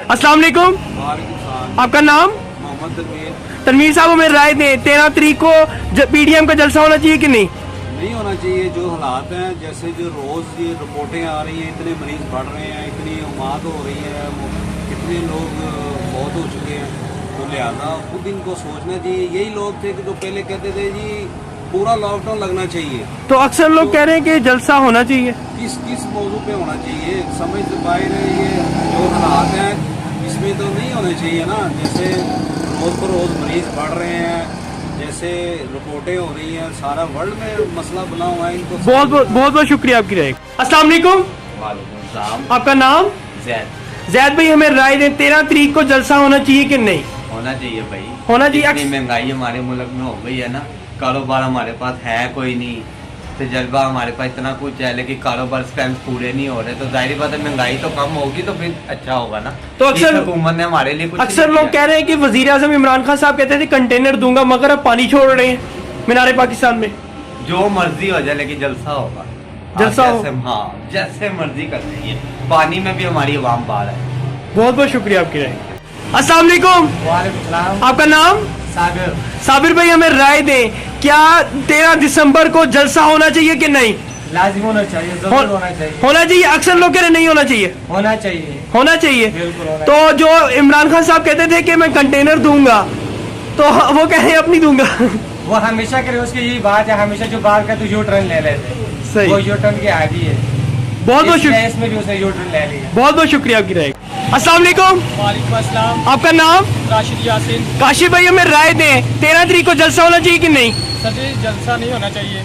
अस्सलाम वालेकुम। आपका नाम? मोहम्मद तनवीर साहब, हमें राय दें 13 तारीख को पीडीएम का जलसा होना चाहिए कि नहीं होना चाहिए। जो हालात हैं, जैसे जो रोज़ ये रिपोर्टें आ रही हैं, इतने मरीज बढ़ रहे हैं, इतनी उमाद हो रही है, कितने लोग बहुत हो चुके हैं, तो लिहाजा खुद इनको सोचना चाहिए। यही लोग थे कि जो पहले कहते थे जी पूरा लॉकडाउन लगना चाहिए, तो अक्सर लोग कह रहे हैं कि जलसा होना चाहिए। किस मौजू पे होना चाहिए, समझ से बाहर है। ये जो हालात हैं इसमें तो नहीं होने चाहिए ना। जैसे रोज़ पर रोज़ मरीज बढ़ रहे हैं, जैसे रिपोर्टें हो रही हैं, सारा वर्ल्ड में मसला बना हुआ है। इनको बहुत बहुत शुक्रिया आपकी राय। अस्सलाम वालेकुम। आपका नाम? जैद भाई, हमें राय दें 13 तारीख को जलसा होना चाहिए कि नहीं होना चाहिए भाई। होना चाहिए। इतनी महंगाई हमारे मुल्क में हो गई है ना, कारोबार हमारे पास है कोई नहीं, तजर्बा हमारे पास इतना कुछ है, लेकिन कारोबार स्टैम्प पूरे नहीं हो रहे, तो जाहिर बात है महंगाई तो कम होगी तो फिर अच्छा होगा ना। तो अक्सर हुकूमत ने हमारे लिए कुछ अक्सर लोग कह रहे हैं कि वजीर आजम इमरान खान साहब कहते थे कंटेनर दूंगा, मगर अब पानी छोड़ रहे हैं मीनारे पाकिस्तान में। जो मर्जी हो जाए लेकिन जलसा होगा। जलसा हो, हाँ, जैसे मर्जी कर रही पानी में भी हमारी अवाम बाहर है। बहुत बहुत शुक्रिया आपकी राय। अस्सलाम वालेकुम। आपका नाम? साबिर। साबिर भाई, हमें राय दें क्या 13 दिसंबर को जलसा होना चाहिए कि नहीं? लाजिम होना चाहिए, जरूर होना चाहिए। होना चाहिए। अक्सर लोग कह रहे नहीं होना चाहिए। होना चाहिए, होना चाहिए। बिल्कुल होना तो जो इमरान खान साहब कहते थे कि मैं कंटेनर दूंगा, तो वो कह रहे हैं अब नहीं दूंगा। वो हमेशा करे, उसकी यही बात है, हमेशा जो बात करते यू टर्न ले लेते। सही। वो यू टर्न की आदि है। बहुत बहुत शुक्रिया। इसमें भी उसने यू टर्न ले लिया। बहुत बहुत शुक्रिया आपकी राय। अस्सलाम वालेकुम। वालेकुम अस्सलाम। आपका नाम? राशिद यासीन। काशिफ भाई, हमें राय दें 13 तारीख को जलसा होना चाहिए कि नहीं? सर जी, जलसा नहीं होना चाहिए।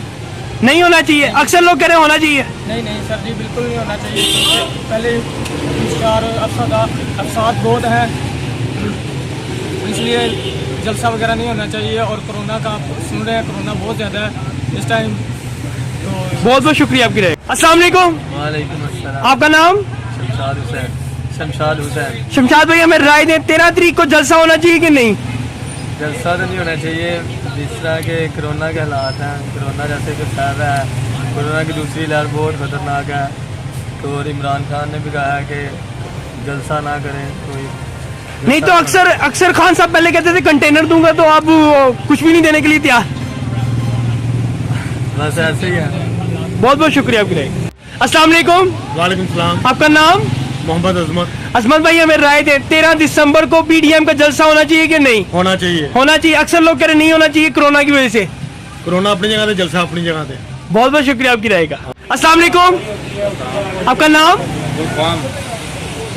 नहीं होना चाहिए। अक्सर लोग कह रहे हैं होना चाहिए। नहीं सर जी, बिल्कुल नहीं होना चाहिए। पहले 4 अफसाद बहुत हैं, इसलिए जलसा वगैरह नहीं होना चाहिए। और कोरोना का सुन रहे हैं, कोरोना बहुत ज़्यादा है इस टाइम। तो बहुत बहुत शुक्रिया आपकी राय। अस्सलाम वालेकुम। वालेकुम अस्सलाम। आपका नाम? शमशाद हुसैन। शमशाद भाई, हमें राय दें 13 तारीख को जलसा होना चाहिए कि नहीं? जलसा तो नहीं होना चाहिए। जिस तरह के कोरोना के हालात हैं, कोरोना जैसे कि फैल रहा है, कोरोना की दूसरी लहर बहुत ख़तरनाक है, तो और इमरान खान ने भी कहा है कि जलसा ना करें कोई। नहीं तो अक्सर खान साहब पहले कहते थे कंटेनर दूंगा, तो आप कुछ भी नहीं देने के लिए तैयार। बस ऐसे ही है। बहुत बहुत शुक्रिया आपकी राय। अस्सलाम वालेकुम। वालेकुम सलाम। आपका नाम? मोहम्मद अजमत। अजमत भाई, हमें राय दें 13 दिसंबर को पीडीएम का जलसा होना चाहिए कि नहीं? होना चाहिए। होना चाहिए। अक्सर लोग कह रहे नहीं होना चाहिए कोरोना की वजह से। कोरोना अपनी जगह पे, जलसा अपनी जगह पे। बहुत बहुत शुक्रिया आपकी राय का। अस्सलाम वालेकुम। आपका नाम?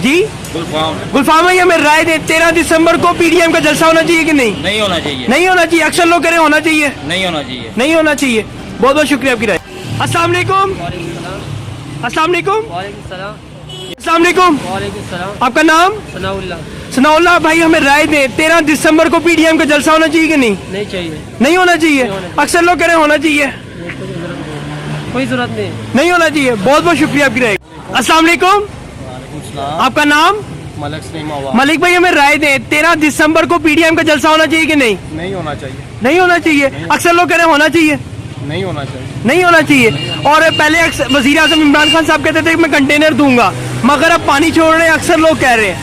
जी गुलफाम भाई, हमें राय दें 13 दिसंबर को पीडीएम का जलसा होना चाहिए कि नहीं? नहीं होना चाहिए। नहीं होना चाहिए। अक्सर लोग कह रहे होना चाहिए। नहीं होना चाहिए। नहीं होना चाहिए। बहुत बहुत शुक्रिया आपकी राय। अस्सलाम वालेकुम। अस्सलाम वालेकुम। अस्सलाम वालेकुम। आपका नाम? सनाउल्लाह भाई, हमें राय दें 13 दिसंबर को पीडीएम का जलसा होना चाहिए कि नहीं? नहीं चाहिए। नहीं होना चाहिए। अक्सर लोग कह रहे होना चाहिए। कोई जरूरत नहीं होना चाहिए। बहुत बहुत शुक्रिया आपकी राय। अस्सलाम वालेकुम। आपका नाम? मलिक भाई, हमें राय दें 13 दिसंबर को पीडीएम का जलसा होना चाहिए कि नहीं? नहीं होना चाहिए। नहीं होना चाहिए। अक्सर लोग कह रहे होना चाहिए। नहीं होना चाहिए। नहीं होना चाहिए। और पहले वजीर आजम इमरान खान साहब कहते थे कि मैं कंटेनर दूंगा, मगर अब पानी छोड़ रहे हैं, अक्सर लोग कह रहे हैं।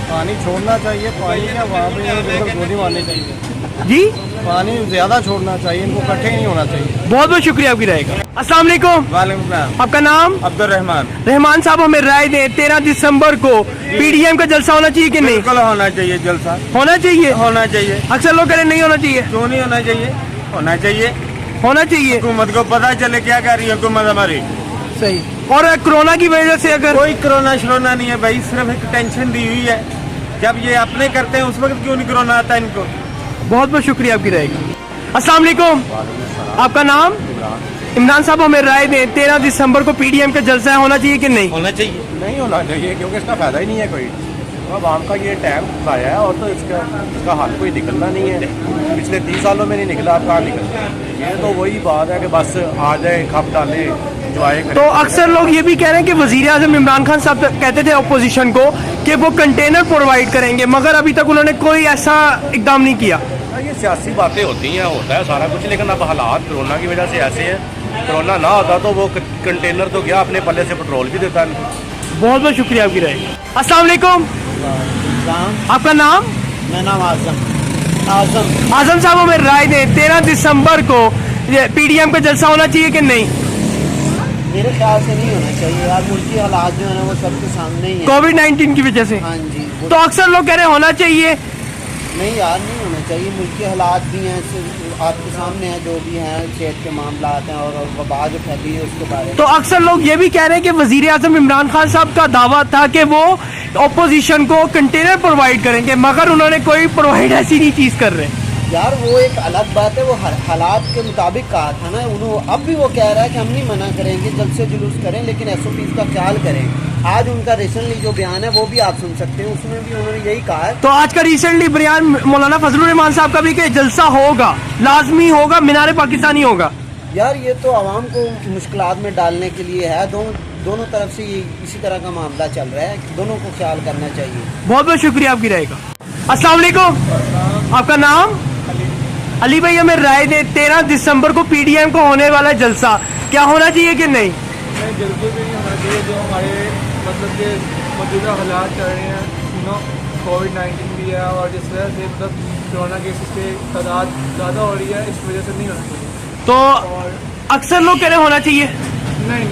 पानी छोड़ना चाहिए, पानी का वहाँ पे गोली मारनी चाहिए जी। पानी ज्यादा छोड़ना चाहिए, इनको इकट्ठे नहीं होना चाहिए। बहुत बहुत शुक्रिया आपकी राय का। अस्सलाम वालेकुम। वालेकुम सलाम। आपका नाम? अब्दुल रहमान। रहमान साहब, हमें राय दें 13 दिसंबर को पीडीएम का जलसा होना चाहिए कि नहीं? बिल्कुल होना चाहिए। जलसा होना चाहिए। होना चाहिए। अक्सर लोग कह रहे नहीं होना चाहिए। क्यों नहीं होना चाहिए? होना चाहिए। होना चाहिए। हुकूमत को पता चले क्या कर रही है हुकूमत हमारी। सही। और कोरोना की वजह से अगर कोई कोरोना शरोना नहीं है भाई, सिर्फ एक टेंशन दी हुई है। जब ये अपने करते हैं उस वक्त क्यों नहीं कोरोना आता इनको। बहुत बहुत शुक्रिया आपकी राय का। अस्सलाम वालेकुम। आपका नाम? इमरान साहब, हमें राय दें 13 दिसंबर को पीडीएम का जलसा होना चाहिए कि नहीं? होना चाहिए। नहीं होना चाहिए, क्योंकि इसका फायदा ही नहीं है कोई। अब आम का ये टाइम आया है और तो इसका हाल कोई निकलना नहीं है। पिछले 30 सालों में नहीं निकला, अब कहाँ निकलता है। ये तो वही बात है कि बस आ जाए, खप डाले, जो आए। तो अक्सर लोग ये भी कह रहे हैं कि वजीर आजम इमरान खान साहब कहते थे अपोजिशन को कि वो कंटेनर प्रोवाइड करेंगे, मगर अभी तक उन्होंने कोई ऐसा इकदाम नहीं किया। ये सियासी बातें होती हैं, होता है सारा कुछ, लेकिन अब हालात कोरोना की वजह से ऐसे हैं। कोरोना ना होता तो वो कंटेनर तो गया, अपने पल्ले से पेट्रोल भी देता है। बहुत बहुत शुक्रिया आपकी राय। अस्सलाम वालेकुम। आपका नाम? मेरा नाम आजम। आजम साहब हमें राय दें, 13 दिसंबर को पीडीएम का जलसा होना चाहिए कि नहीं? मेरे ख्याल से नहीं होना चाहिए यार, मुल्की हालात जो है ना वो सबके सामने ही है। कोविड-19 की वजह से। हाँ जी। तो अक्सर लोग कह रहे हैं होना चाहिए। नहीं यार, नहीं होना चाहिए। मुल्की हालात भी हैं, आपके सामने हैं, जो भी हैं, सेहत के मामला हैं और वबा जो फैली है उसके बारे में। तो अक्सर लोग ये भी कह रहे हैं कि वजीर आजम इमरान खान साहब का दावा था कि वो ऑपोजिशन को कंटेनर प्रोवाइड करेंगे, मगर उन्होंने कोई प्रोवाइड ऐसी नहीं चीज कर रहे। यार वो एक अलग बात है, वो हालात के मुताबिक कहा था ना उन्होंने। अब भी वो कह रहा है कि हम नहीं मना करेंगे, जल्द से जुलूस करें, लेकिन SOPs का ख्याल करें। आज उनका रिसेंटली जो बयान है वो भी आप सुन सकते हैं, उसमें भी उन्होंने यही कहा है। तो आज का रिसेंटली बयान मौलाना फजलुर रहमान साहब का भी कि जलसा होगा, लाजमी होगा, मीनार पाकिस्तानी होगा। यार ये तो आवाम को मुश्किलात में डालने के लिए है। दोनों तरफ से ये इसी तरह का मामला चल रहा है, दोनों को ख्याल करना चाहिए। बहुत बहुत शुक्रिया आपकी राय का। अस्सलाम वालेकुम, आपका नाम? अली भाई हमें राय दे, 13 दिसंबर को पीडीएम को होने वाला जलसा क्या होना चाहिए कि नहीं? बिल्कुल भी नहीं होना चाहिए। जो हमारे मतलब के मौजूदा हालात चल रहे हैं, कोविड-19 भी है और जिस वजह से मतलब कोरोना केसेस की तादाद ज़्यादा हो रही है, इस वजह से नहीं होना चाहिए। तो और अक्सर लोग कह रहे होना चाहिए। नहीं,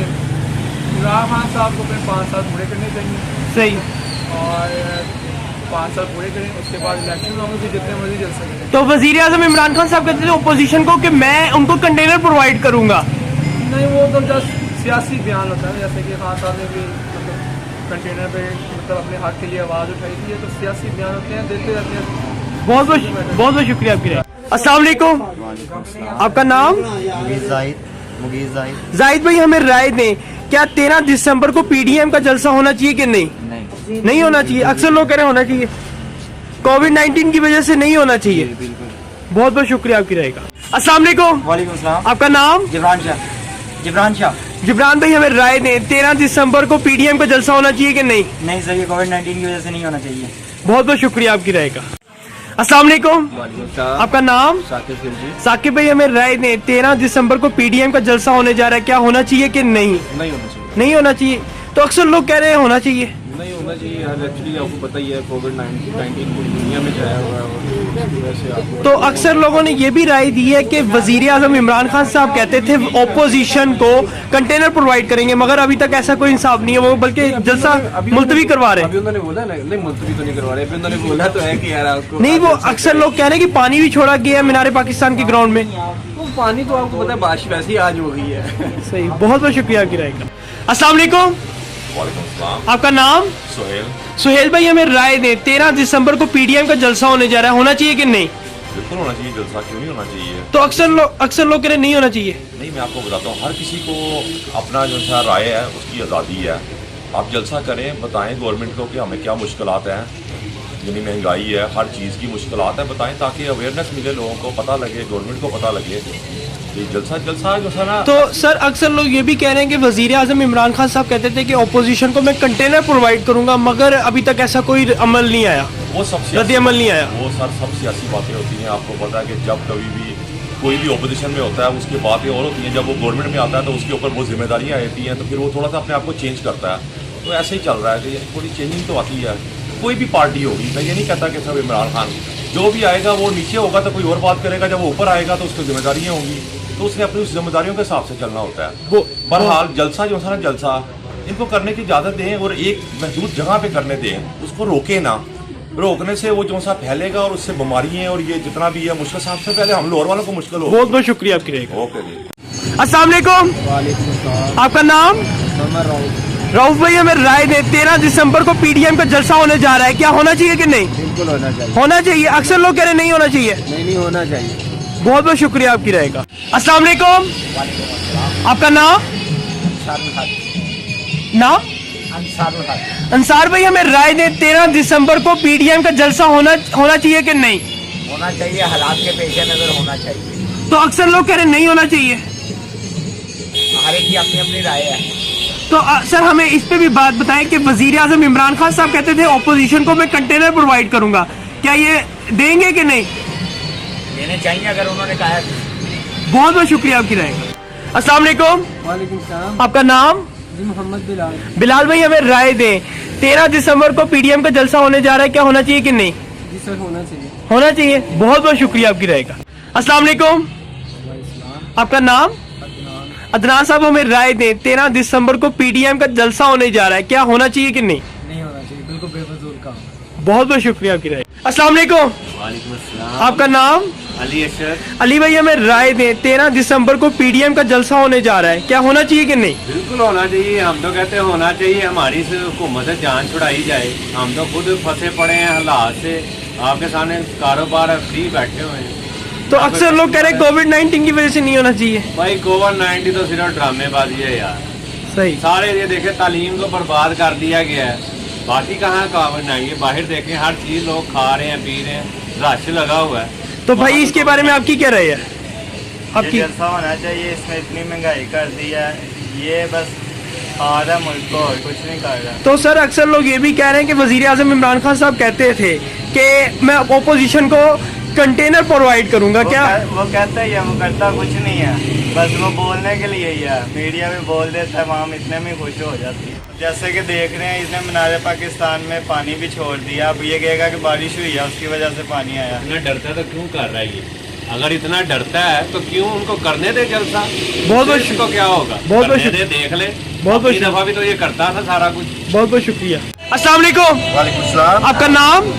इमरान खान साहब को अपने 5 साल पूरे करने चाहिए सही। और 5 साल पूरे करें, उसके बाद इलेक्शन होंगे, फिर जितने मर्जी जल सकें। तो वजीर आजम इमरान खान साहब कहते थे ओपोजिशन को कि मैं उनको कंटेनर प्रोवाइड करूंगा। नहीं, वो तो जस्ट सियासी बयान होता है। जैसे कि खान साहब ने भी मतलब कंटेनर पे मतलब अपने हक के लिए आवाज़ उठाई थी। ये तो सियासी बयान होते हैं, देते रहते हैं। बहुत बहुत शुक्रिया आपकी राय। अस्सलाम वालेकुम, आपका नाम? मुगीज़ जाहिद। जाहिद भाई हमें राय दें, क्या 13 दिसंबर को पीडीएम का जलसा होना चाहिए कि नहीं? नहीं होना चाहिए। अक्सर लोग कह रहे होना चाहिए, कोविड-19 की वजह से नहीं होना चाहिए। बहुत बहुत शुक्रिया आपकी राय का। अस्सलाम वालेकुम। वालेकुम सलाम। आपका नाम? जिब्रान शाह। जिब्रान भाई हमें राय दें, 13 दिसंबर को पीडीएम का जलसा होना चाहिए कि नहीं? नहीं सर, ये कोविड-19 की वजह से नहीं होना चाहिए। बहुत बहुत शुक्रिया आपकी राय का। अस्सलाम वालेकुम, आपका नाम? साकिब भाई हमें राय दें, 13 दिसंबर को पीडीएम का जलसा होने जा रहा है, क्या होना चाहिए कि नहीं? नहीं होना चाहिए। नहीं होना चाहिए। तो अक्सर लोग कह रहे हैं होना चाहिए। नहीं होना चाहिए यार, एक्चुअली आपको पता ही है कोविड-19 पूरी दुनिया में छाया हुआ है और वैसे आपको तो अक्सर लोगों ने ये भी राय दी है कि वजीर आजम इमरान खान साहब कहते थे ऑपोजिशन को कंटेनर प्रोवाइड करेंगे, मगर अभी तक ऐसा कोई इंसाफ नहीं है, वो बल्कि जलसा मुलतवी करवा रहे हैं। अभी उन्होंने बोला ना, नहीं मुलतवी तो नहीं करवा रहे, अभी उन्होंने बोला तो है कि यार आपको नहीं, वो अक्सर लोग कह रहे हैं कि पानी भी छोड़ा गया है मीनार पाकिस्तान के ग्राउंड में। वो पानी तो आपको पता है बारिश वैसे ही आज हो गई है। सही, बहुत बहुत शुक्रिया आपकी राय का। अस्सलाम वालेकुम, आपका नाम? सुहेल भाई हमें राय दें, 13 दिसंबर को पीडीएम का जलसा होने जा रहा है, होना चाहिए कि नहीं? बिल्कुल होना चाहिए जलसा, क्यों नहीं होना चाहिए। तो अक्सर लोग कह रहे नहीं होना चाहिए। नहीं, मैं आपको बताता हूँ, हर किसी को अपना जो सा राय है उसकी आज़ादी है। आप जलसा करें, बताएं गवर्नमेंट को कि हमें क्या मुश्किलात हैं, यानी महंगाई है, हर चीज़ की मुश्किलात है, बताएं ताकि अवेयरनेस मिले, लोगों को पता लगे, गवर्नमेंट को पता लगे। ये जलसा जो सा ना। तो सर अक्सर लोग ये भी कह रहे हैं कि वजीर आजम इमरान खान साहब कहते थे कि ऑपोजिशन को मैं कंटेनर प्रोवाइड करूंगा, मगर अभी तक ऐसा कोई अमल नहीं आया, वो सब रद्द अमल नहीं आया। वो सर सब सियासी बातें होती हैं। आपको पता है कि जब कभी भी कोई भी ऑपोजिशन में होता है उसकी बातें और होती हैं, जब वो गवर्नमेंट में आता है तो उसके ऊपर बहुत जिम्मेदारियाँ आती हैं, तो फिर वो थोड़ा सा अपने आप को चेंज करता है। तो ऐसे ही चल रहा है कि थोड़ी चेंजिंग तो आती है। कोई भी पार्टी होगी, मैं ये नहीं कहता कि सब इमरान खान, जो भी आएगा वो नीचे होगा तो कोई और बात करेगा, जब वो ऊपर आएगा तो उसकी जिम्मेदारियाँ होंगी, तो उसने अपनी उस जिम्मेदारियों के हिसाब से चलना होता है। बहरहाल जलसा जो है ना, जलसा इनको करने की इजाज़त दें और एक महदूद जगह पे करने दें, उसको रोके ना। रोकने से वो जो सा फैलेगा और उससे बीमारियाँ और ये जितना भी है मुश्किल, सबसे पहले हम लोअर वालों को मुश्किल हो। बहुत बहुत शुक्रिया आपकी राय का। ओके जी। अस्सलाम वालेकुम, आपका नाम? रऊफ भाई हमें राय दें, 13 दिसंबर को पीडीएम का जलसा होने जा रहा है, क्या होना चाहिए कि नहीं? बिल्कुल होना चाहिए। होना चाहिए। अक्सर लोग कह रहे नहीं होना चाहिए। नहीं होना चाहिए। बहुत बहुत शुक्रिया आपकी राय का। अस्सलाम वालेकुम, आपका नाम? नाम? अंसार भाई हमें राय दें, 13 दिसंबर को पीडीएम का जलसा होना चाहिए कि नहीं? होना चाहिए, हालात के पेश नजर होना चाहिए। तो अक्सर लोग कह रहे नहीं होना चाहिए। हर एक की अपनी अपनी राय है। तो सर हमें इस पे भी बात बताएं कि वजीर आजम इमरान खान साहब कहते थे ऑपोजिशन को मैं कंटेनर प्रोवाइड करूंगा, क्या ये देंगे कि नहीं? देने चाहिए अगर उन्होंने कहा है। बहुत बहुत शुक्रिया आपकी राय का। अस्सलाम वालेकुम, वालेकुम सलाम। आपका नाम? जी मोहम्मद बिलाल। बिलाल भाई हमें राय दें, 13 दिसंबर को पीडीएम का जलसा होने जा रहा है, क्या होना चाहिए कि नहीं? जी सर होना चाहिए। होना चाहिए। बहुत बहुत शुक्रिया आपकी राय का। अस्सलाम वालेकुम, आपका नाम? अदनान साहब हमें राय दें, 13 दिसंबर को पीडीएम का जलसा होने जा रहा है, क्या होना चाहिए कि नहीं? नहीं होना चाहिए, बिल्कुल बेफजूल काम। बहुत बहुत शुक्रिया आपकी राय। अस्सलाम वालेकुम, वालेकुम अस्सलाम। आपका नाम? अली अशर। अली भाई हमें राय दें, 13 दिसंबर को पीडीएम का जलसा होने जा रहा है, क्या होना चाहिए कि नहीं? बिल्कुल होना चाहिए। हम तो कहते हैं होना चाहिए। हमारी से हुकूमत से जान छुड़ाई जाए। हम तो खुद फंसे पड़े हैं हालात से। आपके सामने कारोबार फ्री बैठे हुए हैं। तो अक्सर लोग कह रहे हैं कोविड-19 की वजह से नहीं होना चाहिए। भाई कोविड-19 तो सिर्फ ड्रामेबाजी है यार। सही। सारे ये देखे तालीम को बर्बाद कर दिया गया है। बाकी कहाँ कोविड-19? बाहर देखें हर चीज लोग खा रहे हैं, पी रहे हैं, रश लगा हुआ है। तो भाई इसके बारे में आपकी क्या राय है? आपकी? जलसा होना चाहिए। इसमें इतनी महंगाई कर दी है, ये बस आ रहा मुल्क को और कुछ नहीं कर रहा। तो सर अक्सर लोग ये भी कह रहे हैं कि वजीर आजम इमरान खान साहब कहते थे कि मैं ओपोजिशन को कंटेनर प्रोवाइड करूंगा, क्या वो कहता ही है, वो करता कुछ नहीं है, बस वो बोलने के लिए ही है। मीडिया में बोल देता है, आवाम इतने में खुश हो जाती है। जैसे कि देख रहे हैं, इसने मीनार पाकिस्तान में पानी भी छोड़ दिया। अब ये कहेगा कि बारिश हुई है, उसकी वजह से पानी आया। इतना डरता है तो क्यों कर रहा है ये? अगर इतना डरता है तो क्यों उनको करने दे जलसा? बहुत बहुत इसको क्या होगा? बहुत बहुत करने दे, देख ले। बहुत बहुत दफा भी तो ये करता था सारा कुछ। बहुत बहुत शुक्रिया। अस्सलाम वालेकुम, वालेकुम सलाम। आपका नाम?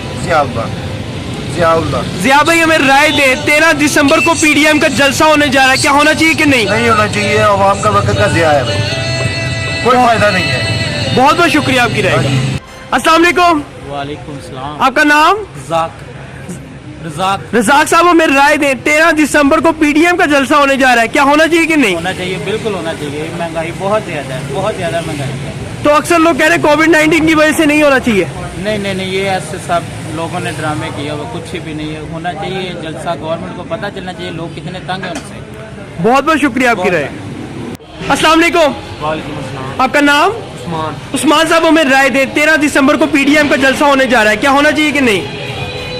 जिया भाई हमें राय दे, 13 दिसंबर को पीडीएम का जलसा होने जा रहा है, क्या होना चाहिए कि नहीं? नहीं होना चाहिए। आवाम का वक्त का ज़िया है भाई, कोई फायदा नहीं है। बहुत बहुत शुक्रिया आपकी राय का। अस्सलाम वालेकुम, वालेकुम सलाम। आपका नाम? रज़ाक। रज़ाक साहब हमें राय दें, 13 दिसंबर को पीडीएम का जलसा होने जा रहा है, क्या होना चाहिए कि नहीं? होना चाहिए, बिल्कुल होना चाहिए। महंगाई बहुत ज़्यादा है, बहुत ज़्यादा महंगाई है। तो अक्सर लोग कह रहे हैं कोविड-19 की वजह से नहीं होना चाहिए। नहीं नहीं नहीं, ये ऐसे सब लोगों ने ड्रामे किया, वो कुछ भी नहीं है। होना चाहिए जलसा, गवर्नमेंट को पता चलना चाहिए लोग कितने तंग हैं उनसे। बहुत बहुत शुक्रिया आपकी राय। अस्सलाम वालेकुम, आपका नाम? उस्मान। उस्मान साहब हमें राय दे, 13 दिसंबर को पीडीएम का जलसा होने जा रहा है, क्या होना चाहिए कि नहीं?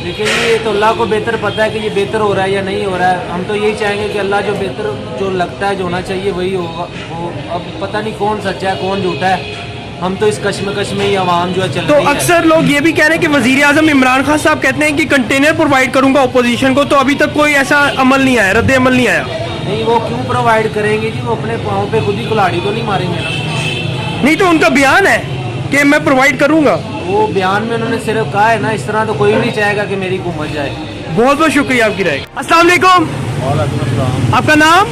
देखिए ये तो अल्लाह को बेहतर पता है कि ये बेहतर हो रहा है या नहीं हो रहा है। हम तो यही चाहेंगे कि अल्लाह जो बेहतर जो लगता है, जो होना चाहिए वही होगा। वो अब पता नहीं कौन सच्चा है कौन झूठा है। हम तो इस कश्मकश में ही आवाम जो है चल तो रही है। अक्सर लोग ये भी कह रहे हैं कि वजीर आजम इमरान खान साहब कहते हैं कि कंटेनर प्रोवाइड करूंगा ओपोजिशन को, तो अभी तक कोई ऐसा अमल नहीं आया, रद्द अमल नहीं आया। नहीं, वो क्यों प्रोवाइड करेंगे जी? वो अपने पाँव पे खुद ही कुल्हाड़ी तो नहीं मारेंगे ना। नहीं तो उनका बयान है कि मैं प्रोवाइड करूंगा। वो बयान में उन्होंने सिर्फ कहा है ना, इस तरह तो कोई नहीं चाहेगा कि मेरी हुकूमत जाए। बहुत बहुत शुक्रिया आपकी राय। अस्सलाम वालेकुम, आपका नाम?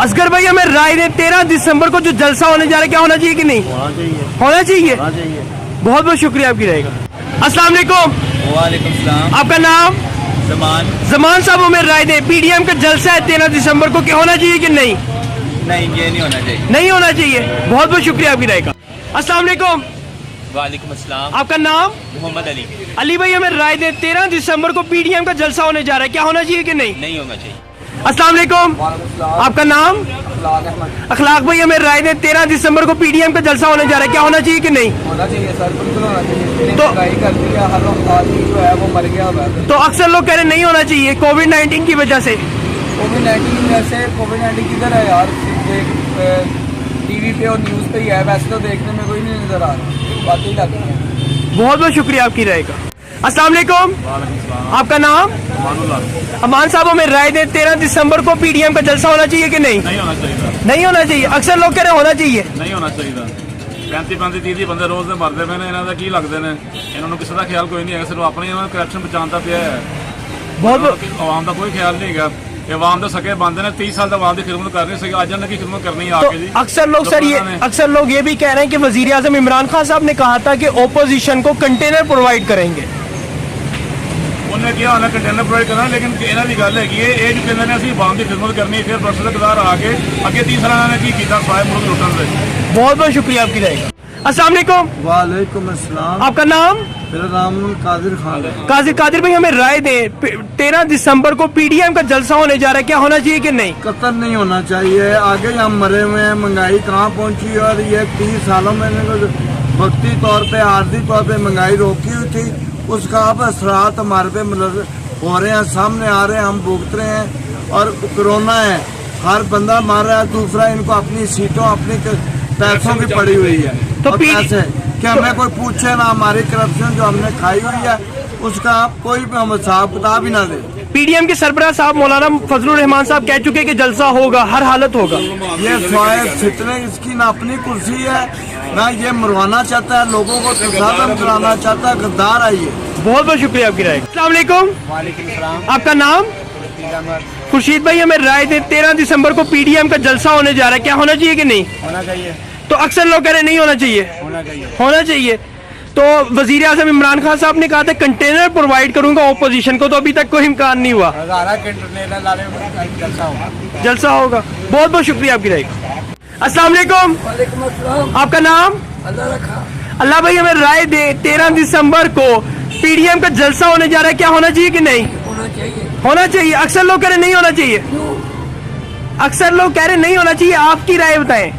असगर भाई हमें राय दें, 13 दिसंबर को जो जलसा होने जा रहा है, क्या होना चाहिए कि नहीं? होना चाहिए। बहुत बहुत शुक्रिया आपकी राय का। अस्सलाम वालेकुम। वालेकुम सलाम। आपका नाम? जमान। जमान साहब हमें राय दें, पीडीएम का जलसा है 13 दिसंबर को, क्या होना चाहिए कि नहीं? नहीं, ये नहीं होना चाहिए। नहीं होना चाहिए। बहुत बहुत शुक्रिया आपकी राय का। अस्सलाम वालेकुम। वालेकुम अस्सलाम। आपका नाम? मोहम्मद अली। अली भाई हमें राय दें, 13 दिसंबर को पीडीएम का जलसा होने जा रहा है, क्या होना चाहिए कि नहीं? नहीं होना चाहिए। अस्सलाम वालेकुम, आपका नाम? अखलाक भाई हमें राय दें, 13 दिसंबर को पीडीएम का जलसा होने जा रहा है, क्या होना चाहिए कि नहीं? होना चाहिए सर, बिल्कुल होना चाहिए। तो कर दी है, हर आदमी जो है वो मर गया हुआ है। तो अक्सर लोग कह रहे नहीं होना चाहिए कोविड-19 की वजह से। कोविड-19 वैसे कोविड-19 किधर है यार? टीवी पे और न्यूज़ पे ही है, वैसे तो देखने में कोई नहीं नजर आ रहा। बातें ही लग रही हैं। बहुत बहुत शुक्रिया आपकी राय का। अस्सलाम वालेकुम, आपका नाम? अमान साहब हमें राय दें, 13 दिसंबर को पीडीएम का जलसा होना चाहिए कि नहीं? नहीं होना चाहिए। नहीं होना चाहिए। अक्सर लोग कह रहे होना चाहिए। नहीं होना चाहिए। 35-30 ਬੰਦੇ ਰੋਜ਼ ਦੇ ਮਰਦੇ ਪਏ ਨੇ, ਇਹਨਾਂ ਦਾ ਕੀ ਲੱਗਦੇ ਨੇ? ਇਹਨਾਂ ਨੂੰ ਕਿਸੇ ਦਾ ਖਿਆਲ ਕੋਈ ਨਹੀਂ ਹੈਗਾ, ਸਿਰਫ ਆਪਣੀ ਇਹਨਾਂ ਦਾ ਕਰਪਸ਼ਨ ਬਚਾਉਂਦਾ ਪਿਆ ਹੈ। बहुत ਆਵਾਮ ਦਾ ਕੋਈ ਖਿਆਲ ਨਹੀਂ ਹੈਗਾ। ਇਹ ਆਵਾਮ ਦੇ ਸਕੇ ਬੰਦੇ ਨੇ 30 ਸਾਲ ਦਾ ਆਵਾਮ ਦੀ ਖਿਦਮਤ ਕਰ ਰਹੇ ਸੀ, ਅੱਜ ਇਹਨਾਂ ਦੀ ਖਿਦਮਤ ਕਰਨੀ ਹੈ तो ਆਕੇ ਜੀ। अक्सर लोग ये भी कह रहे हैं कि वजीर आजम इमरान खान साहब ने कहा था कि ओपोजिशन को कंटेनर प्रोवाइड करेंगे। ਉਹਨੇ ਕਿਹਾ ਉਹਨੇ ਕੰਟੇਨਰ ਪ੍ਰੋਵਾਈਡ ਕਰਨਾ, ਲੇਕਿਨ ਇਹਨਾਂ ਦੀ ਗੱਲ ਹੈਗੀ ਇਹ ਜੋ ਕਹਿੰਦੇ ਨੇ ਅਸੀਂ ਆਵਾਮ ਦੀ ਖਿਦਮਤ ਕਰਨੀ, ਫਿਰ ਬਰਸਤ ਗਦਾਰ ਆ ਕੇ ਅੱਗੇ 30 ਸਾਲਾਂ ਨੇ ਕੀ ਕੀਤਾ ਸਾਇ ਮੁਲਕ ਲੁੱਟਣ ਦੇ। बहुत बहुत शुक्रिया आपकी राय का। अस्सलाम वालेकुम, वालेकुम अस्सलाम। आपका नाम? मेरा नाम कादिर खान है। कादिर भाई हमें राय दें, 13 दिसंबर को पीडीएम का जलसा होने जा रहा है, क्या होना चाहिए कि नहीं? कतल नहीं होना चाहिए। आगे हम मरे हुए हैं, महंगाई कहाँ पहुँची, और ये 30 सालों में वक्ती तौर पे आर्थिक तौर पे महंगाई रोकी हुई थी, उसका अब असरात हमारे पे हो रहे हैं, सामने आ रहे हैं, हम भुगत रहे हैं। और कोरोना है, हर बंदा मार रहा है, दूसरा इनको अपनी सीटों अपनी पैसों की पड़ी हुई है। तो और पैसे कि हमें कोई पूछे ना, हमारी करप्शन जो हमने खाई हुई है उसका कोई भी हम हिसाब किताब ही ना दे। पीडीएम के सरबराह साहब मौलाना फजलुर रहमान साहब कह चुके कि जलसा होगा, हर हालत होगा। ये ख्वाहिश फितने इसकी ना अपनी कुर्सी है ना ये मरवाना चाहता है, लोगों को तसादम कराना चाहता है, गद्दार है ये। बहुत बहुत शुक्रिया आपकी राय। अस्सलाम वालेकुम। आपका नाम? खुर्शीद भाई हमें राय दें, 13 दिसंबर को पीडीएम का जलसा होने जा रहा है, क्या होना चाहिए कि नहीं होना चाहिए? तो अक्सर लोग कह रहे नहीं होना चाहिए। होना चाहिए। तो वजीर आजम इमरान खान साहब ने कहा था कंटेनर प्रोवाइड करूंगा ऑपोजिशन को, तो अभी तक कोई इम्कान नहीं हुआ। जलसा होगा। बहुत बहुत शुक्रिया आपकी राय। अस्सलाम वालेकुम। आपका नाम? अल्लाह भाई हमें राय दे, 13 दिसंबर को पीडीएम का जलसा होने जा रहा है, क्या होना चाहिए कि नहीं होना चाहिए? अक्सर लोग कह रहे नहीं होना चाहिए। अक्सर लोग कह रहे नहीं होना चाहिए, आपकी राय बताएं।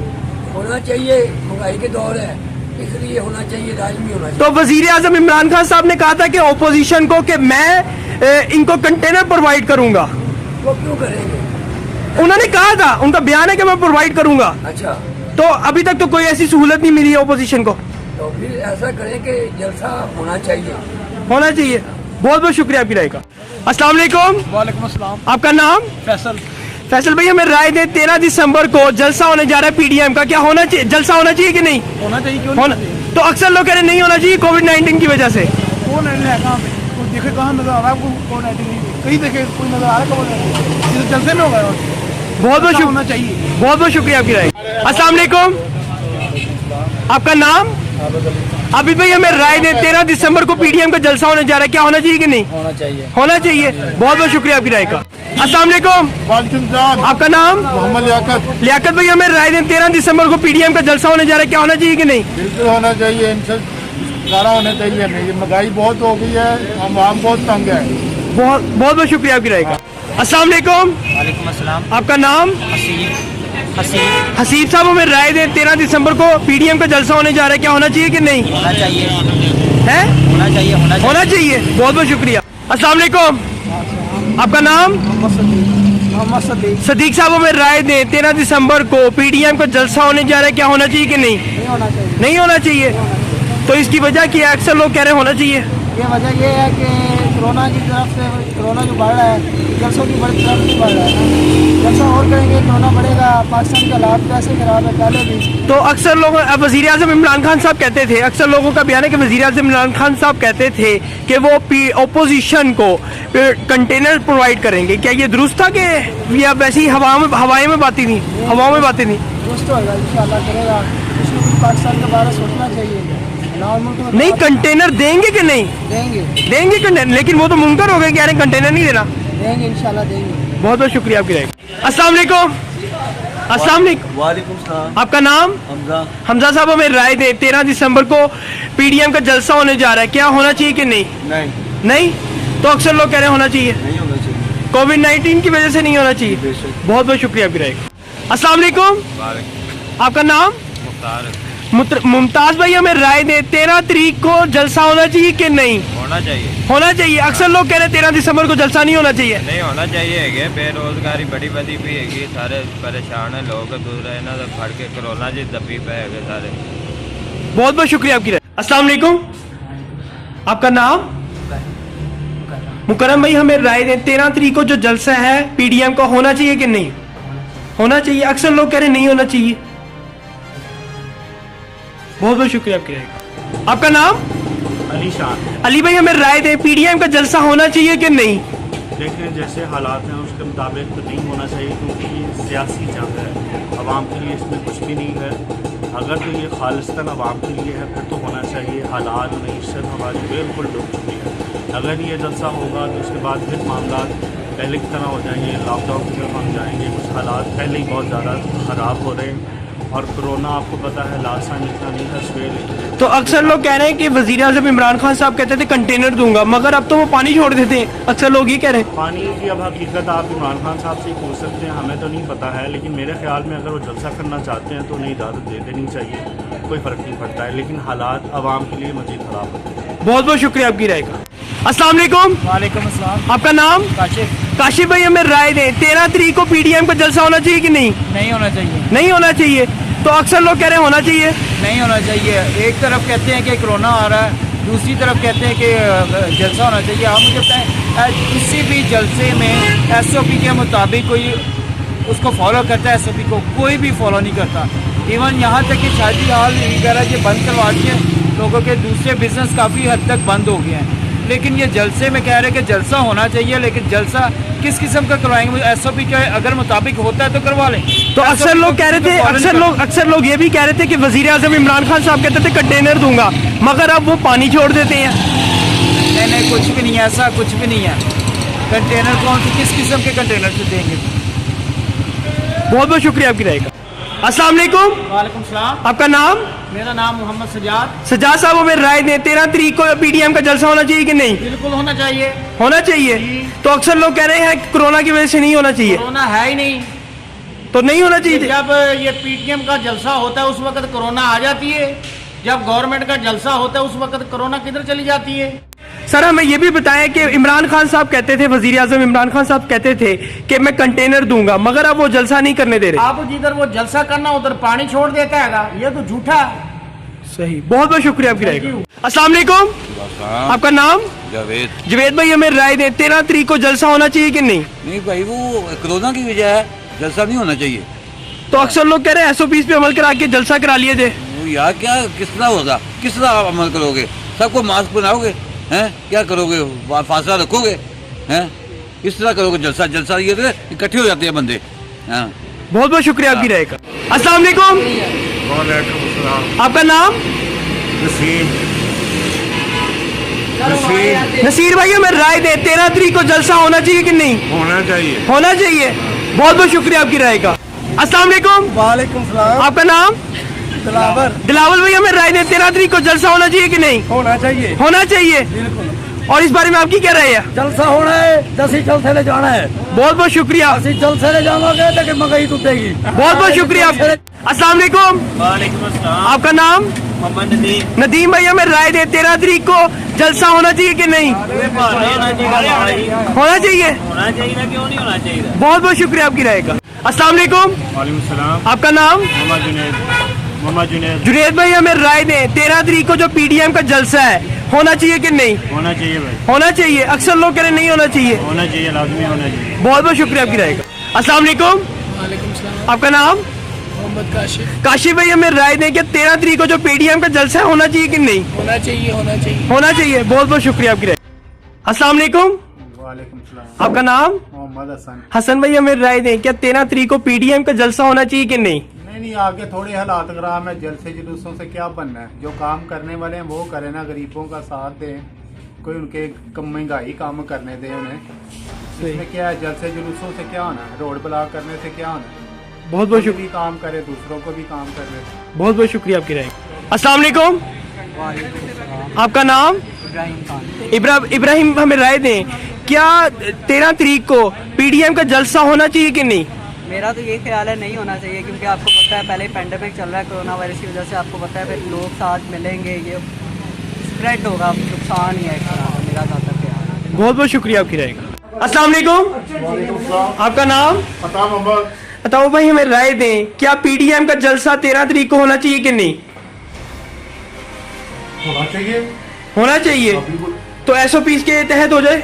होना चाहिए, महंगाई के दौर है इसलिए होना चाहिए, लाजमी होना चाहिए। तो वजीर आजम इमरान खान साहब ने कहा था कि ऑपोजिशन को कि मैं इनको कंटेनर प्रोवाइड करूंगा। वो क्यों करेंगे? उन्होंने कहा था, उनका बयान है कि मैं प्रोवाइड करूंगा। अच्छा, तो अभी तक तो कोई ऐसी सहूलत नहीं मिली है ऑपोजिशन को। तो फिर ऐसा करें कि जलसा होना चाहिए। होना चाहिए। बहुत बहुत शुक्रिया आपकी राय का। अस्सलाम वालेकुम। वालेकुम अस्सलाम। आपका नाम? फैसल। फैसल भाई हमें राय दे, 13 दिसंबर को जलसा होने जा रहा है पीडीएम का, क्या होना चाहिए? जलसा होना चाहिए कि नहीं होना चाहिए? क्यों होना? तो अक्सर लोग कह रहे नहीं होना चाहिए कोविड-19 की वजह से। कौन है कहाँ पे? कोई देखे कहाँ नजर आ रहा है आपको? कौन कहीं देखे कोई नजर आ रहा है? ये जलसे में होगा। बहुत बहुत होना चाहिए। बहुत बहुत शुक्रिया आपकी राय। अस्सलाम वालेकुम। आपका नाम? अभी भाई हमें राय दे, 13 दिसंबर को पीडीएम का जलसा होने जा रहा है, क्या होना चाहिए कि नहीं होना चाहिए? होना चाहिए। बहुत बहुत शुक्रिया आपकी राय का। अस्सलाम वालेकुम। आपका नाम? मोहम्मद लियाकत। लियाकत भाई हमें राय दें, 13 दिसंबर को पीडीएम का जलसा होने जा रहा है, क्या होना चाहिए कि नहीं बिल्कुल होना चाहिए, इनसे सारा होना चाहिए। नहीं महंगाई बहुत हो गई है, हम आम बहुत तंग है। बहुत बहुत शुक्रिया आपकी राय का। अस्सलाम वालेकुम। वालेकुम अस्सलाम। आपका नाम? हसीब साहब हमें राय दें, 13 दिसंबर को पीडीएम का जलसा होने जा रहा है, क्या होना चाहिए कि नहीं होना चाहिए? है होना चाहिए। होना चाहिए। बहुत बहुत शुक्रिया। अस्सलाम वालेकुम। आपका नाम? मोहम्मद सदीक साहब हमें राय दें, 13 दिसंबर को पीडीएम का जलसा होने जा रहा है, क्या होना चाहिए कि नहीं होना चाहिए। नहीं होना चाहिए। तो इसकी वजह क्या है? अक्सर लोग कह रहे हैं होना चाहिए। ये वजह ये है कि कोरोना की तरफ से, कोरोना जो बढ़ रहा है जलसों की बड़ी तरफ नहीं बढ़ रहा है ना। जलसा और करेंगे कोरोना बढ़ेगा। पाकिस्तान के हालात कैसे खराब है पहले भी। तो अक्सर लोग, वजीर आजम इमरान खान साहब कहते थे, अक्सर लोगों का बयान है कि वजीर आजम इमरान खान साहब कहते थे कि वो ऑपोजिशन को कंटेनर प्रोवाइड करेंगे, क्या ये दुरुस्त था कि या वैसे ही हवाएं में बातें थी? हवाओं में बातें थी। दुरुस्त होगा इंशाल्लाह करेगा। इसमें पाकिस्तान के बारे में सोचना चाहिए। नहीं कंटेनर देंगे कि नहीं देंगे कंटेनर, लेकिन वो तो मुमकिन हो गया कि यार कंटेनर नहीं देना। देंगे इंशाल्लाह देंगे। बहुत बहुत शुक्रिया आपकी राय। अस्सलाम वालेकुम। अस्सलाम वालेकुम। वालेकुम सलाम। आपका नाम? हमजा साहब हमें राय दे, 13 दिसंबर को पीडीएम का जलसा होने जा रहा है, क्या होना चाहिए कि नहीं नहीं? तो अक्सर लोग कह रहे हैं होना चाहिए। नहीं होना चाहिए। कोविड-19 की वजह से नहीं होना चाहिए। बहुत बहुत शुक्रिया आपकी राय। अस्सलाम वालेकुम। आपका नाम? मुमताज भाई हमें राय दे, 13 तारीख को जलसा होना चाहिए कि नहीं होना चाहिए? होना चाहिए। अक्सर लोग कह रहे हैं 13 दिसंबर को जलसा नहीं होना चाहिए। नहीं होना चाहिए है, बेरोजगारी बड़ी बदी भी है, सारे परेशान है लोग, दूसरे ना तो फड़ के कोरोना जी दबी पे है सारे। बहुत बहुत शुक्रिया आपकी राय। अस्सलाम वालेकुम। आपका नाम? मुकरम भाई हमें राय दें, 13 तारीख को जो जलसा है पीडीएम का होना चाहिए कि नहीं होना चाहिए? अक्सर लोग कह रहे नहीं होना चाहिए। बहुत बहुत शुक्रिया आपकी राय। आपका नाम? अली शान। अली भाई हमें राय दें, पीडीएम का जलसा होना चाहिए कि नहीं? देखिए जैसे हालात हैं उसके मुताबिक तो नहीं होना चाहिए, क्योंकि ये सियासी जंग है, आवाम के लिए इसमें कुछ भी नहीं है। अगर तो ये खालिस्तान आवाम के लिए है फिर तो होना चाहिए। हालात मईशत हमारी बिल्कुल डूब चुकी है। अगर ये जलसा होगा तो उसके बाद फिर मामला पहले की तरह हो जाएंगे, लॉकडाउन की तरफ हम जाएंगे। कुछ हालात पहले ही बहुत ज़्यादा ख़राब हो रहे हैं और कोरोना आपको पता है लासान इतना नहीं था सवेरे। तो अक्सर लोग कह रहे हैं कि वजीर आजम इमरान खान साहब कहते थे कंटेनर दूंगा, मगर अब तो वो पानी छोड़ देते हैं। अक्सर लोग ये कह रहे हैं। पानी की अब हकीकत आप इमरान खान साहब से ही पूछ सकते हैं, हमें तो नहीं पता है, लेकिन मेरे ख्याल में अगर वो जलसा करना चाहते हैं तो उन्हें इजाज़त दे देनी चाहिए, कोई फ़र्क नहीं पड़ता है। लेकिन हालात आवाम के लिए मज़ीद ख़राब होते हैं। बहुत बहुत शुक्रिया आपकी राय का। अस्सलाम वालेकुम। वालेकुम अस्सलाम। आपका नाम? काशिफ। काशिफ भाई हमें राय दें, 13 तारीख को पीडीएम का जलसा होना चाहिए कि नहीं? नहीं होना चाहिए। नहीं होना चाहिए। तो अक्सर लोग कह रहे हैं होना चाहिए। नहीं होना चाहिए। एक तरफ कहते हैं कि कोरोना आ रहा है, दूसरी तरफ कहते हैं कि जलसा होना चाहिए। आप मुझे बताएं, किसी भी जलसे में एसओपी के मुताबिक कोई उसको फॉलो करता है? एसओपी को कोई भी फॉलो नहीं करता। इवन यहाँ तक कि शादी हाल वगैरह के बंद करवा के लोगों के दूसरे बिजनेस काफ़ी हद तक बंद हो गए हैं। लेकिन ये जलसे में कह रहे हैं कि जलसा होना चाहिए, लेकिन जलसा किस किस्म का करवाएंगे? एसओपी के अगर मुताबिक होता है तो करवा लें। तो अक्सर लोग कह रहे थे, अक्सर लोग ये भी कह रहे थे कि वजीर आजम इमरान खान साहब कहते थे कंटेनर दूंगा, मगर अब वो पानी छोड़ देते हैं। नहीं, कुछ भी नहीं है, ऐसा कुछ भी नहीं है। कंटेनर कौन से, किस किस्म के कंटेनर से देंगे? बहुत बहुत शुक्रिया आपकी राय का। अस्सलाम वालेकुम। वालेकुम सलाम। आपका नाम? मेरा नाम मोहम्मद सजाद। सजाद साहब हमें राय दें, 13 तारीख को पीडीएम का जलसा होना चाहिए कि नहीं? बिल्कुल होना चाहिए। होना चाहिए। तो अक्सर लोग कह रहे हैं कि कोरोना की वजह से नहीं होना चाहिए। कोरोना है ही नहीं तो नहीं होना चाहिए। जब ये पीटीएम का जलसा होता है उस वक्त कोरोना आ जाती है, जब गवर्नमेंट का जलसा होता है उस वक्त कोरोना किधर चली जाती है? सर हमें ये भी बताएं कि इमरान खान साहब कहते थे, वजीर आजम इमरान खान साहब कहते थे कि मैं कंटेनर दूंगा, मगर अब वो जलसा नहीं करने दे रहे। आप जिधर वो जलसा करना उधर पानी छोड़ देता है, ये तो झूठा है। सही, बहुत बहुत शुक्रिया आपकी राय का। अस्सलाम वालेकुम। आपका नाम? जावेद। जावेद भाई हमें राय दें, 13 तारीख को जलसा होना चाहिए कि नहीं? नहीं भाई, वो कोरोना की वजह है, जलसा नहीं होना चाहिए। तो अक्सर लोग कह रहे हैं एसओपीज पे अमल करा के जलसा करा लिए थे। यार क्या किस तरह होगा, किस तरह आप अमल करोगे? सबको मास्क पहनाओगे हैं? क्या करोगे? फासला रखोगे हैं? इस तरह करोगे जलसा? जलसा ये तो इकट्ठे हो जाते हैं बंदे। हाँ, बहुत बहुत शुक्रिया आपकी राय का। अस्सलाम वालेकुम। आपका नाम? नसीर भाई हमें राय दे, 13 तारीख को जलसा होना चाहिए कि नहीं? होना चाहिए। होना चाहिए। बहुत बहुत शुक्रिया आपकी राय का। अस्सलाम वालेकुम। वालेकुम सलाम। आपका नाम? दिलावर। दिलावर भाई हमें राय दे, 13 तारीख को जलसा होना चाहिए कि नहीं? होना चाहिए। होना चाहिए। बिल्कुल। और इस बारे में आपकी क्या राय है? जलसा होना है, जैसे जलसे ले जाना है। बहुत बहुत शुक्रिया। जलसे ले जाओगे लेकिन महंगाई टूटेगी। बहुत बहुत शुक्रिया। अस्सलाम वालेकुम। वालेकुम अस्सलाम। आपका नाम? मोहम्मद नदीम। नदीम भाई हमें राय दे, 13 तारीख को जलसा होना चाहिए कि नहीं? होना चाहिए। होना चाहिए ना, क्यों नहीं होना चाहिए? बहुत बहुत शुक्रिया आपकी राय का। अस्सलाम वालेकुम। वालेकुम सलाम। आपका नाम? मोहम्मद जुनैद। जुनैद भाई हमें राय दें, 13 तारीख को जो पीडीएम का जलसा है होना चाहिए कि नहीं? होना चाहिए भाई। होना चाहिए। अक्सर लोग कह रहे नहीं होना चाहिए। होना चाहिए, लाजमी होना चाहिए। बहुत बहुत शुक्रिया आपकी राय का। अस्सलाम वालेकुम। वालेकुम सलाम। आपका नाम? मोहम्मद काशिफ। काशिफ भाई हमें राय दें कि 13 तारीख को जो पीडीएम का जलसा है होना चाहिए कि नहीं? होना चाहिए। होना चाहिए। होना चाहिए। बहुत बहुत शुक्रिया आपकी राय। अस्सलाम वालेकुम। वालेकुम सलाम। आपका नाम? मोहम्मद हसन। हसन भाई हमें राय दें, क्या 13 तारीख को पीडीएम का जलसा होना चाहिए कि नहीं? नहीं, आगे थोड़े हालात खराब है, जलसे जुलूसों से क्या बनना है? जो काम करने वाले हैं वो करें ना, गरीबों का साथ दें, कोई उनके महंगाई कम करने दें उन्हें। इसमें क्या है, जलसे जुलूसों से क्या होना है? रोड ब्लॉक करने से क्या होना है? बहुत बहुत शुक्रिया। काम करे, दूसरों को भी काम करने। बहुत बहुत शुक्रिया आपकी राय। अस्सलाम वालेकुम। आपका नाम? इब्राहिम हमें राय दें, क्या 13 तारीख को पीडीएम का जलसा होना चाहिए कि नहीं? मेरा तो ये ख्याल है नहीं होना चाहिए, क्योंकि आपको पता है पहले पेंडेमिक चल रहा है कोरोना वायरस की वजह से। आपको पता है फिर लोग साथ मिलेंगे, ये स्प्रेड होगा, नुकसान ही है एक तरह का। मेरा ज़्यादा ख्याल है। बहुत बहुत शुक्रिया आपकी राय का। अस्सलाम वालेकुम। आपका नाम? बताओ भाई हमें राय दें, क्या पीडीएम का जलसा 13 तारीख को होना चाहिए कि नहीं? होना चाहिए। होना चाहिए। तो एसओपीज के तहत हो जाए?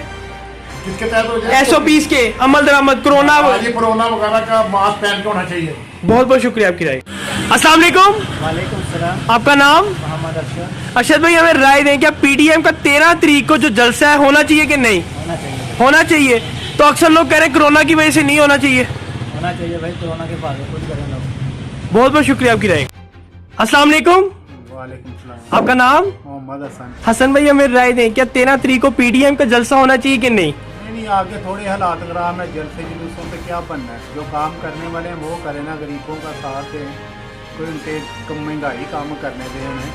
किसके तहत हो जाए? एसओपीज के अमल दरामद कोरोना वगैरह का मास्क पहन के होना चाहिए। बहुत बहुत शुक्रिया आपकी राय। अस्सलाम वालेकुम। वालेकुम सलाम। आपका नाम? मोहम्मद अरशद। अरशद भाई हमें राय दें, क्या पीडीएम का 13 तारीख को जो जलसा है होना चाहिए कि नहीं? होना चाहिए। होना चाहिए। तो अक्सर लोग कह रहे हैं कोरोना की वजह से नहीं होना चाहिए। होना चाहिए भाई, कोरोना के बाद कुछ करें लोग। बहुत बहुत शुक्रिया आपकी राय। अस्सलाम वालेकुम। वालेकुम सलाम। आपका नाम? मोहम्मद हसन। हसन भाई हमें राय दें, क्या 13 तारीख को पीडीएम का जलसा होना चाहिए कि नहीं? नहीं, आगे थोड़े हालात खराब है, जलसे जुलूसों से क्या बनना है? जो काम करने वाले हैं वो करें ना, गरीबों का साथ दें, कोई उनके महंगाई कम करने दें उन्हें।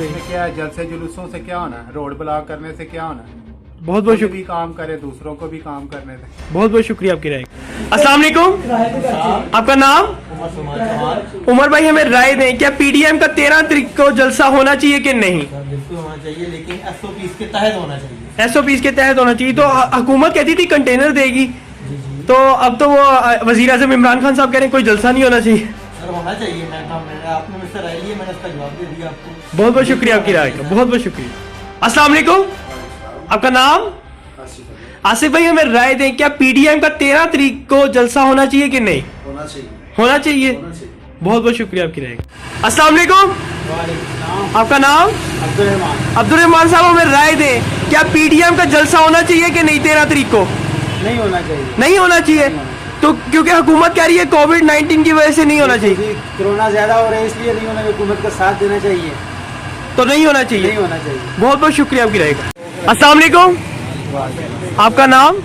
इसमें क्या है, जलसे जुलूसों से क्या होना है? रोड ब्लॉक करने से क्या होना है? बहुत बहुत भी काम करे, दूसरों को भी काम करने दें। बहुत बहुत शुक्रिया आपकी राय। अस्सलाम वालेकुम। आपका नाम? उमर भाई हमें राय दें, क्या पीडीएम का 13 तारीख को जलसा होना चाहिए कि नहीं? बिल्कुल होना चाहिए, लेकिन एसओपी के तहत होना चाहिए। एसओपी के तहत होना चाहिए। तो हुकूमत कहती थी कंटेनर देगी, तो अब तो वो वजीर आजम इमरान खान साहब कह रहे हैं कोई जलसा नहीं होना चाहिए। सर होना चाहिए, आपने मुझसे राय ली है, मैंने इसका जवाब दे दिया आपको। बहुत बहुत शुक्रिया आपकी राय का, बहुत बहुत शुक्रिया। अस्सलाम वालेकुम, आपका नाम? आसिफ भाई हमें राय दें, क्या पीडीएम का 13 तारीख को जलसा होना चाहिए कि नहीं? होना चाहिए। होना चाहिए। बहुत बहुत शुक्रिया आपकी राय का। अस्सलाम वालेकुम, आपका नाम? अब्दुल रहमान साहब हमें राय दें, क्या पीडीएम का जलसा होना चाहिए कि नहीं 13 तारीख को? नहीं होना चाहिए। नहीं होना चाहिए, तो क्योंकि हुकूमत कह रही है कोविड-19 की वजह से नहीं होना चाहिए। कोरोना ज्यादा हो रहा है इसलिए नहीं होना, हुकूमत का साथ देना चाहिए, तो नहीं होना चाहिए। नहीं होना चाहिए। बहुत बहुत शुक्रिया आपकी राय का। अस्सलाम वालेकुम, आपका नाम?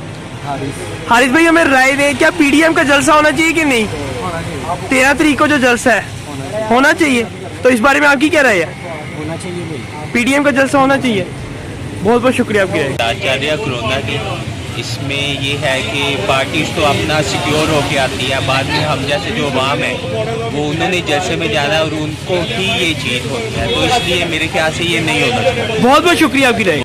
हारिस भाई हमें राय दें, क्या पीडीएम का जलसा होना चाहिए कि नहीं? 13 तारीख को जो जलसा है होना चाहिए, तो इस बारे में आपकी क्या राय है? होना चाहिए, पीडीएम का जलसा होना चाहिए। बहुत बहुत शुक्रिया आपकी राय का। चल रही है कोरोना की, इसमें ये है कि पार्टीज तो अपना सिक्योर होके आती है, बाद में हम जैसे जो अवाम है वो उन्होंने जलसे में जाना है और उनको ही ये चीज़ होती है, तो इसलिए मेरे ख्याल से ये नहीं होना चाहिए। बहुत बहुत शुक्रिया आपकी राय।